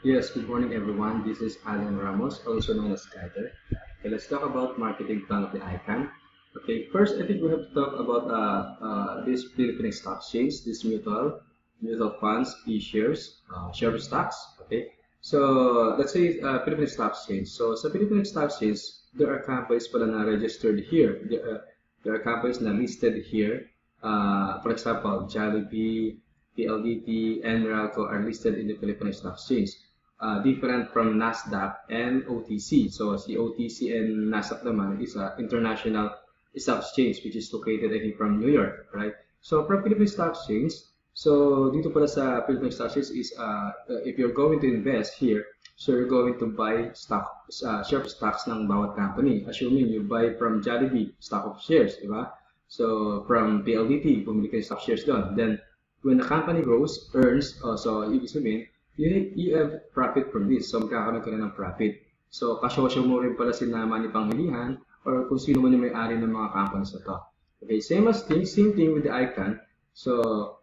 Yes, good morning everyone. This is Alan Ramos, also known as Skyler. Okay, let's talk about marketing plan of the ICANN. Okay, first I think we have to talk about this Philippine stock exchange, this mutual funds, e-shares, share stocks. Okay, so let's say Philippine stock exchange. So sa Philippine stock exchange, there are companies pala na registered here. There are companies na listed here. For example, Jollibee, PLDT, and Meralco are listed in the Philippine stock exchange. Different from Nasdaq and OTC. So si OTC and Nasdaq naman is a international stock exchange which is located I think from New York, right? So from Philippine Stock Exchange, so dito pala sa Philippine Stock Exchange is if you're going to invest here, so you're going to buy share stocks ng bawat company. Assuming you buy from Jollibee, stock of shares, di ba? So from PLDT, bumili kayo stock shares doon. Then when the company grows, earns, so ibig sabihin, you have profit from this. So, magkakaroon ka na ng profit. So, kasosyo mo rin pala si Manny Panghilihan or kung sino man yung may-ari ng mga companies na to. Okay, same thing with the ICANN. So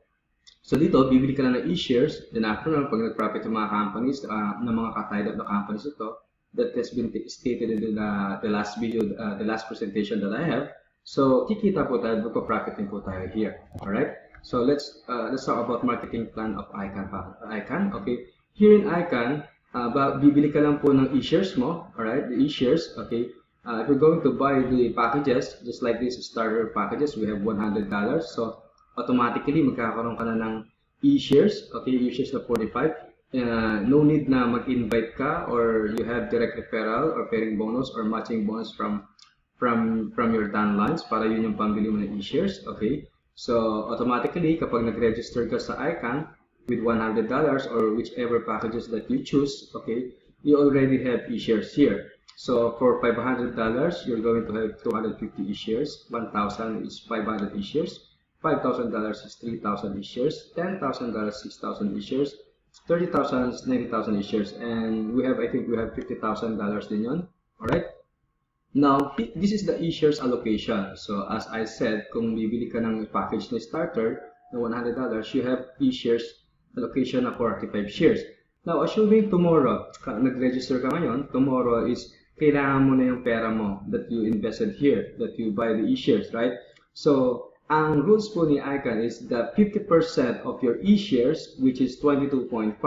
dito, bibili ka lang ng e-shares. Then after nun, pag nag-profit yung mga companies, ng mga ka-tied up na companies ito, that has been stated in the last video, the last presentation that I have. So, kikita po tayo, magpa-profit din po tayo here. Alright? So let's talk about marketing plan of ICANN. Okay, here in ICANN, bibili ka lang po ng e-shares mo, alright, the e-shares. Okay, if you're going to buy the packages, just like this starter packages, we have $100. So automatically magkakaroon ka na ng e-shares. Okay, e-shares na 45. No need na mag-invite ka or you have direct referral or pairing bonus or matching bonus from your downlines para yun yung pambili mo ng e-shares. Okay. So, automatically, kapag nag-register ka sa ICANN with $100 or whichever packages that you choose, okay, you already have e-shares here. So, for $500, you're going to have 250 e-shares, 1,000 is 500 e-shares, $5,000 is 3,000 e-shares, $10,000 6,000 e-shares, 30,000 is 90,000 e-shares, and I think we have $50,000 din yun, alright? Now, this is the e-shares allocation. So, as I said, kung bibili ka ng package na starter na $100, you have e-shares allocation na 45 shares. Now, assuming tomorrow, nag-register ka ngayon, tomorrow is kailangan mo na yung pera mo that you invested here, that you buy the e-shares, right? So, ang rules po ni ICANN is that 50% of your e-shares, which is 22.5,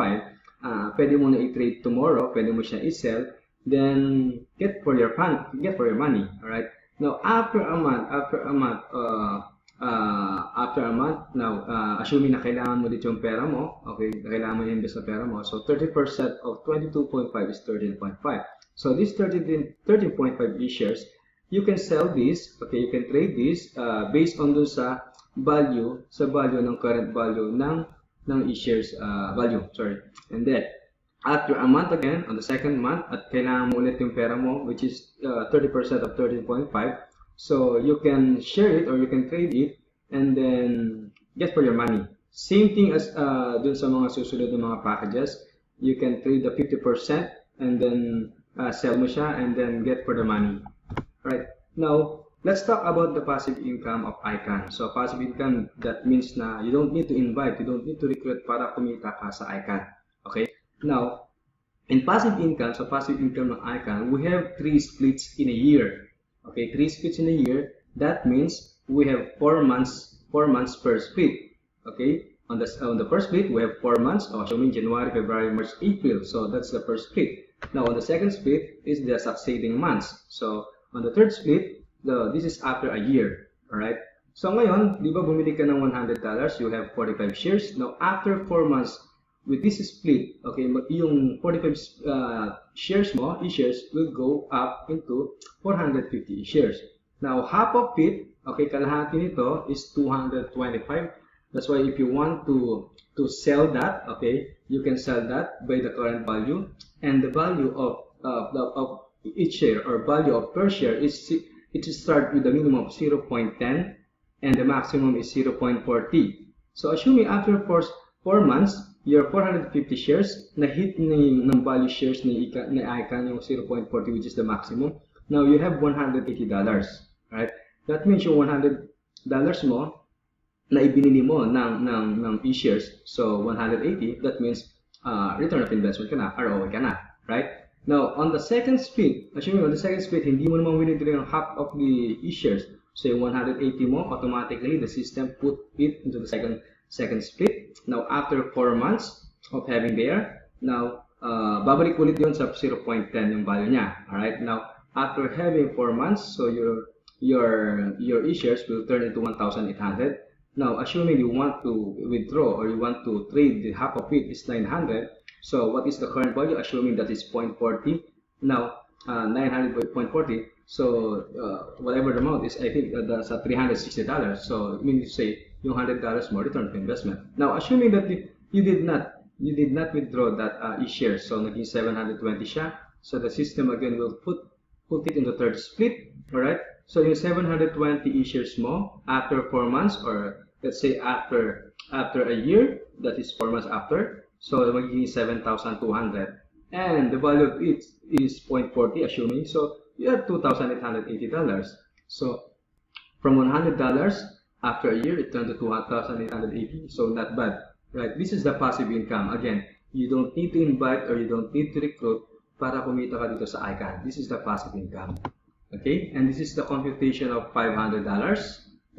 pwede mo na i-trade tomorrow, pwede mo siya i-sell, then get for your money. All right. Now after a month, now assuming na kailangan mo dito yung pera mo, okay, kailangan mo i-invest na pera mo. So 30% of 22.5 is 13.5. So this 13.5 e-shares, you can sell this, okay, you can trade this based on dun sa value ng current value ng e-shares value, sorry. And then after a month again, on the second month, at kailangan mo ulit yung pera mo, which is 30% of 13.5. So, you can share it or you can trade it and then get for your money. Same thing as dun sa mga susunod na mga packages. You can trade the 50% and then sell mo siya and then get for the money. Right. Now, let's talk about the passive income of ICANN. So, passive income, that means na you don't need to invite, you don't need to recruit para kumita ka sa ICANN. Okay? Now, in passive income, so passive income ng ICANN, we have 3 splits in a year. Okay, 3 splits in a year. That means we have 4 months per split. Okay, on the first split, we have 4 months. So, assuming January, February, March, April. So, that's the first split. Now, on the second split is the succeeding months. So, on the third split, this is after a year. Alright? So, ngayon, di ba bumili ka ng $100, you have 45 shares. Now, after 4 months, with this split, okay, yung 45 shares mo, e-shares, will go up into 450 shares. Now, half of it, okay, kalahati nito is 225. That's why if you want to sell that, okay, you can sell that by the current value, and the value of each share or value of per share is it start with a minimum of 0.10 and the maximum is 0.40. So assuming after 4 months, your 450 shares na hit ng value shares ni ICANN yung 0.40, which is the maximum. Now you have $180, right? That means yung $100 mo na ibinili mo ng e-shares, so 180, that means return of investment ka na, ROI ka na, right? Now, on the second split, assuming on the second split, hindi mo naman winidraw yung half of the e-shares. So, yung 180 mo, automatically, the system put it into the second split. Now, after 4 months of having there, now, babalik ulit yun sa 0.10 yung value niya. Alright? Now, after having 4 months, so your e-shares will turn into 1,800. Now, assuming you want to withdraw or you want to trade, the half of it is 900. So, what is the current value? Assuming that is 0.40. Now, 900.40. So, whatever the amount is, I think that's $360. So, it means to say, yung $100 more return on investment. Now, assuming that you did not withdraw that e-shares, so naging 720 siya. So, the system again will put it in the third split. Alright? So, yung 720 e-shares mo after 4 months, or let's say after a year, that is 4 months after. So, magiging 7,200. And the value of it is 0.40, assuming. So, you have $2,880. So, from $100, after a year, it turned to $2,880. So, not bad. Right? This is the passive income. Again, you don't need to invite or you don't need to recruit para kumita ka dito sa ICANN. This is the passive income. Okay? And this is the computation of $500.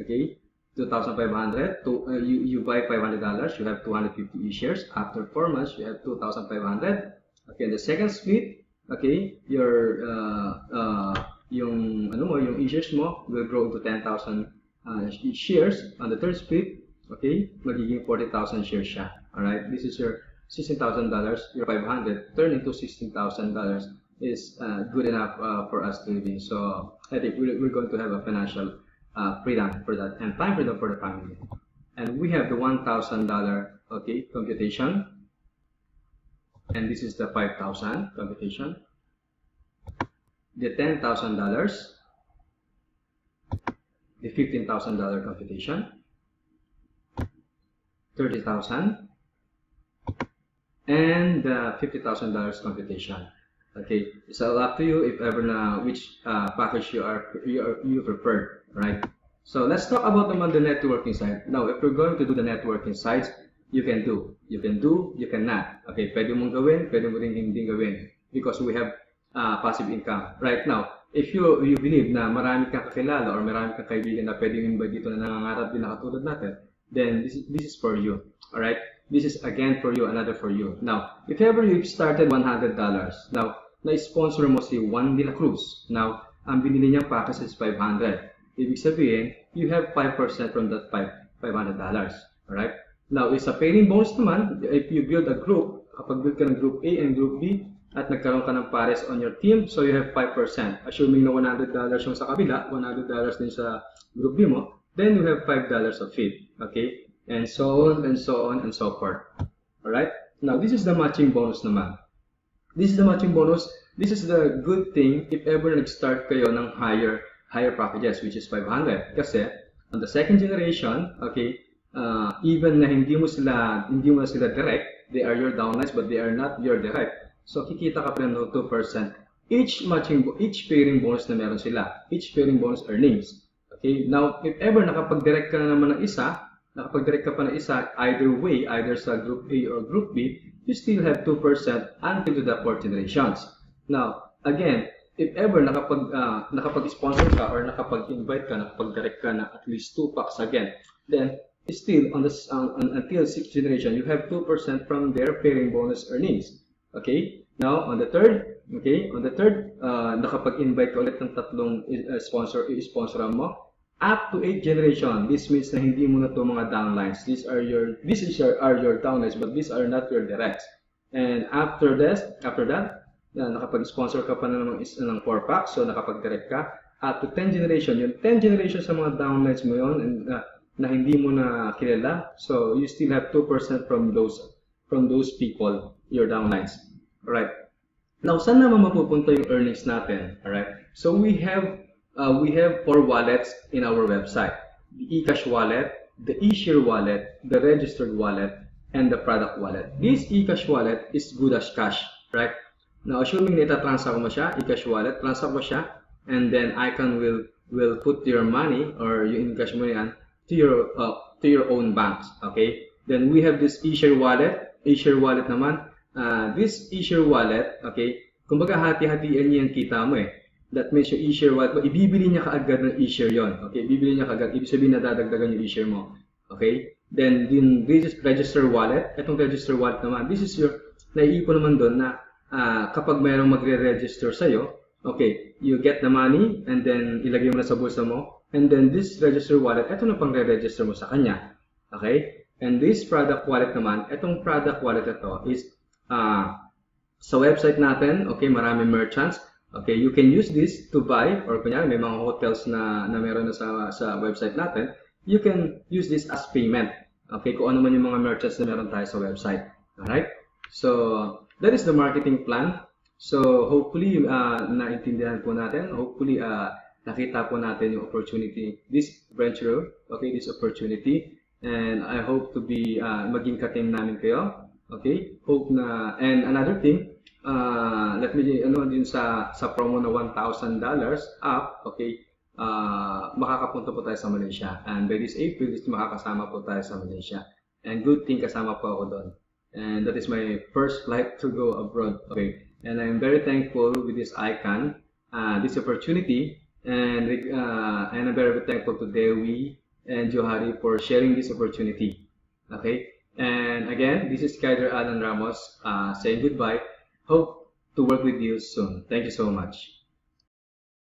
Okay? 2,500. You buy $500, you have 250 e-shares. After 4 months, you have 2,500. Okay, the second split, okay, yung e-shares mo will grow to 10,000 shares. On the third split, okay, magiging 40,000 shares siya. Alright, this is your $16,000, your 500 turn into $16,000 is good enough for us to live in. So I think we're going to have a financial freedom for that and time freedom for the family. And we have the $1,000, okay, computation. And this is the 5,000 computation. The $10,000, the $15,000 computation, 30,000, and the $50,000 computation. Okay, it's all up to you if ever which package you prefer, right? So let's talk about the networking side. Now, if we're going to do the networking sides, you can do, you cannot. Okay, pwede mong gawin, pwede mo rin hindi gawin because we have passive income. Right now, if you believe na marami kang kakilala or marami kang kaibigan na pwede yung dito na nangangarap din na katulad natin, then this is for you. Alright? This is again for you, another for you. Now, if ever you've started $100, now, na-sponsor mo si Juan de la Cruz. Now, ang binili niyang package is 500. Ibig sabihin, you have 5% from that $500. Alright? Now, is a pairing bonus naman, if you build a group, kapag build ka ng group A and group B, at nagkaroon ka ng pares on your team, so you have 5%. Assuming na $100 yung sa kabila, $100 din sa group B mo, then you have $5 of fee. Okay? And so on, and so on, and so forth. Alright? Now, this is the matching bonus naman. This is the matching bonus. This is the good thing if ever nag-start kayo ng higher packages, which is 500. Kasi, on the second generation, okay, even na hindi mo sila direct, they are your downlines, but they are not your direct. So, kikita ka pa ng 2%. Each pairing bonus na meron sila. Each pairing bonus earnings. Okay? Now, if ever nakapag-direct ka na naman ng isa, either way, either sa group A or group B, you still have 2% until to the 4th generations. Now, again, if ever nakapag-sponsor ka or nakapag-invite ka, nakapag-direct ka na at least 2 packs again, then still until 6th generation, you have 2% from their pairing bonus earnings. Okay? Now, on the third, nakapag-invite ka ulit ng tatlong sponsor mo, up to 8th generation, this means na hindi mo na ito mga downlines. These are your downlines, but these are not your directs. And after that, nakapag-sponsor ka pa ng 4 packs, so nakapag-direct ka, up to 10th generation, yung 10th generation sa mga downlines mo yun, na hindi mo na kilala, so you still have 2% from those people, your downlines. Alright. Now, saan naman mapupunta yung earnings natin? Alright. So we have 4 wallets in our website. The eCash wallet, the eShare wallet, the registered wallet, and the product wallet. This eCash wallet is good as cash, right? Now, assuming na ita-transact mo siya, eCash wallet, transact mo siya, and then ICANN will put your money or yung eCash mo yan to your own banks, okay? Then we have this eShare wallet. eShare wallet naman, this eShare wallet, okay, kumbaga hati-hatian niya yung kita mo eh. That means yung eShare wallet mo, ibibili niya kaagad ng eShare yon. Okay, ibibili niya kaagad. Ibig sabihin na dadagdagan yung eShare mo. Okay? Then, this is register wallet. Itong register wallet naman, this is your, naiipon naman doon na kapag mayroong magre-register sa'yo, okay, you get the money and then ilagay mo na sa bulsa mo. And then this register wallet, ito na pang re-register mo sa kanya. Okay? And this product wallet naman, itong product wallet ito is sa website natin, okay, marami merchants. Okay, you can use this to buy, or kunyari may mga hotels na meron na sa website natin, you can use this as payment. Okay, kung ano man yung mga merchants na meron tayo sa website. Alright? So, that is the marketing plan. So, hopefully, naintindihan po natin. Hopefully, nakita po natin yung opportunity, this venture, okay, this opportunity. And I hope to be, maging ka-team namin kayo. Okay? Hope na, and another thing, let me din sa promo na $1,000 up, okay, makakapunta po tayo sa Malaysia, and by this April makakasama po tayo sa Malaysia, and good thing kasama po ako doon, and that is my first flight to go abroad. Okay, and I'm very thankful with this icon, this opportunity, and I'm very thankful to Dewi and Johari for sharing this opportunity. Okay, and again, this is Skyler Alan Ramos saying goodbye. Hope to work with you soon. Thank you so much.